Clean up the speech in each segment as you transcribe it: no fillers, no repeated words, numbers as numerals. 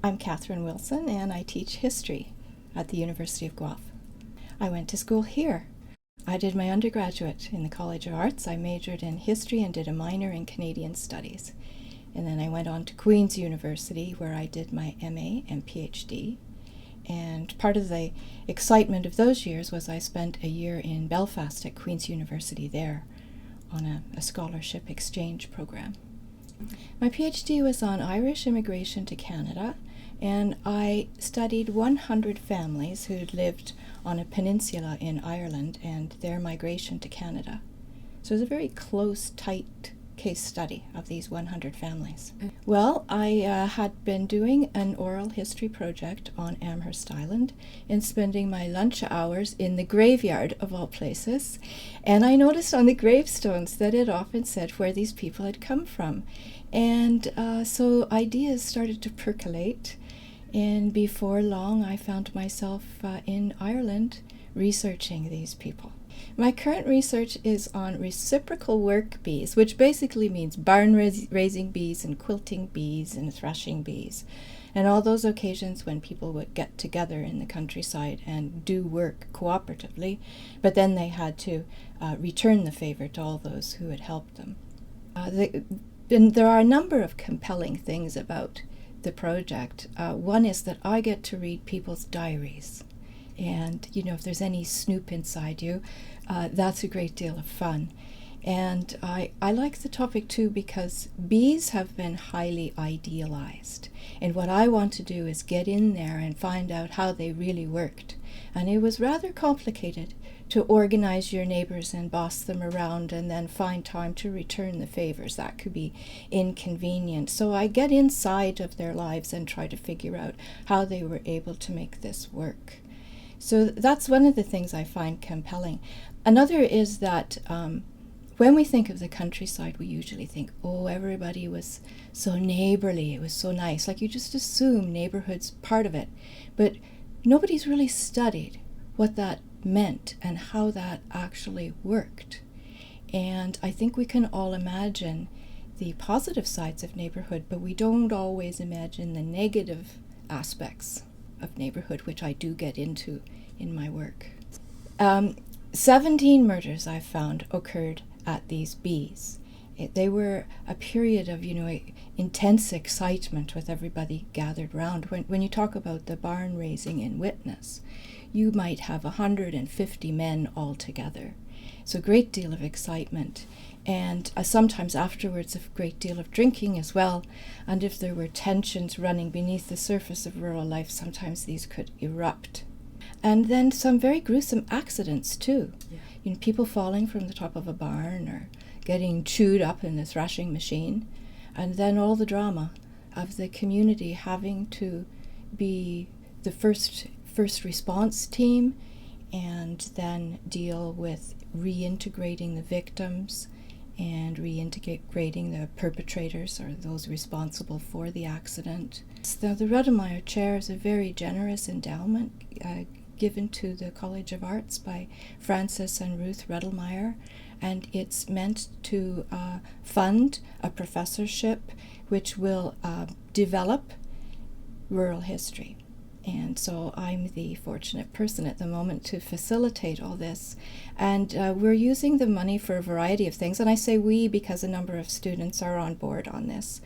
I'm Catharine Wilson, and I teach history at the University of Guelph. I went to school here. I did my undergraduate in the College of Arts. I majored in history and did a minor in Canadian studies. And then I went on to Queen's University, where I did my MA and PhD. And part of the excitement of those years was I spent a year in Belfast at Queen's University there on a scholarship exchange program. My PhD was on Irish immigration to Canada, and I studied 100 families who'd lived on a peninsula in Ireland and their migration to Canada. So it was a very close, tight case study of these 100 families. Well, I had been doing an oral history project on Amherst Island and spending my lunch hours in the graveyard of all places, and I noticed on the gravestones that it often said where these people had come from. And so ideas started to percolate, and before long I found myself in Ireland researching these people. My current research is on reciprocal work bees, which basically means barn-raising bees and quilting bees and thrashing bees, and all those occasions when people would get together in the countryside and do work cooperatively, but then they had to return the favor to all those who had helped them. And there are a number of compelling things about the project. One is that I get to read people's diaries. And, if there's any snoop inside you, that's a great deal of fun. And I like the topic, too, because bees have been highly idealized. And what I want to do is get in there and find out how they really worked. And it was rather complicated to organize your neighbors and boss them around and then find time to return the favors. That could be inconvenient. So I get inside of their lives and try to figure out how they were able to make this work. So that's one of the things I find compelling. Another is that when we think of the countryside, we usually think, oh, everybody was so neighborly, it was so nice. Like you just assume neighborhood's part of it. But nobody's really studied what that meant and how that actually worked. And I think we can all imagine the positive sides of neighborhood, but we don't always imagine the negative aspects of neighborhood, which I do get into in my work. 17 murders I've found occurred at these bees. They were a period of, intense excitement with everybody gathered round. When you talk about the barn raising in witness, you might have 150 men all together. So a great deal of excitement. And sometimes afterwards a great deal of drinking as well. And if there were tensions running beneath the surface of rural life, sometimes these could erupt. And then some very gruesome accidents too. Yeah. People falling from the top of a barn or getting chewed up in the thrashing machine. And then all the drama of the community having to be the first response team and then deal with reintegrating the victims and reintegrating the perpetrators or those responsible for the accident. So the Redelmeier Chair is a very generous endowment given to the College of Arts by Francis and Ruth Redelmeier, and it's meant to fund a professorship which will develop rural history. And so I'm the fortunate person at the moment to facilitate all this. And we're using the money for a variety of things. And I say we because a number of students are on board on this.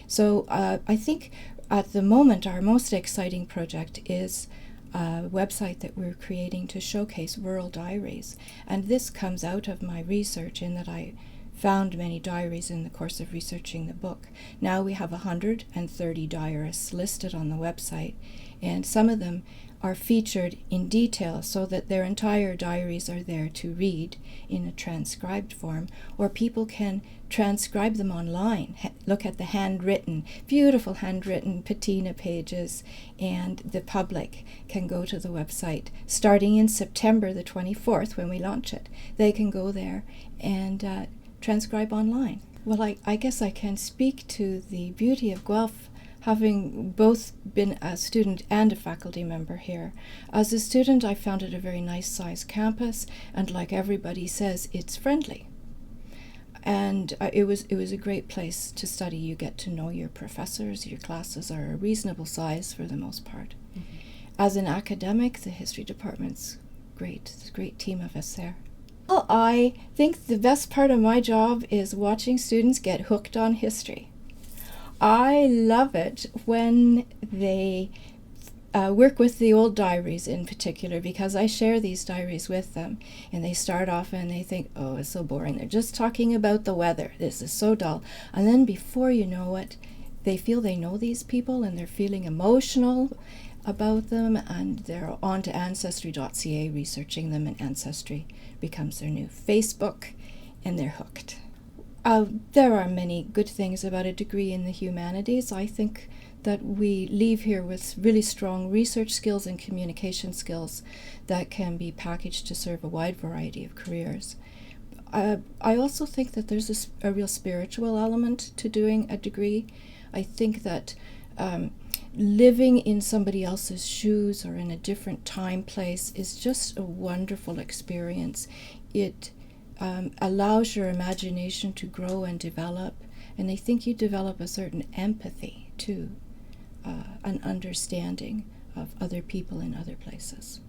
So I think at the moment our most exciting project is a website that we're creating to showcase rural diaries. And this comes out of my research in that I found many diaries in the course of researching the book. Now we have 130 diarists listed on the website, and some of them are featured in detail so that their entire diaries are there to read in a transcribed form, or people can transcribe them online, look at the beautiful handwritten patina pages, and the public can go to the website starting in September the 24th when we launch it. They can go there and transcribe online. Well, I guess I can speak to the beauty of Guelph, having both been a student and a faculty member here. As a student, I found it a very nice sized campus, and like everybody says, it's friendly. And it was a great place to study. You get to know your professors. Your classes are a reasonable size for the most part. Mm-hmm. As an academic, the history department's great. It's a great team of us there. Well, I think the best part of my job is watching students get hooked on history. I love it when they work with the old diaries in particular, because I share these diaries with them, and they start off and they think, oh, it's so boring. They're just talking about the weather. This is so dull. And then before you know it, they feel they know these people and they're feeling emotional about them, and they're on to Ancestry.ca researching them, and Ancestry becomes their new Facebook, and they're hooked. There are many good things about a degree in the humanities. I think that we leave here with really strong research skills and communication skills that can be packaged to serve a wide variety of careers. I also think that there's a real spiritual element to doing a degree. I think that living in somebody else's shoes or in a different time place is just a wonderful experience. It allows your imagination to grow and develop, and I think you develop a certain empathy too, an understanding of other people in other places.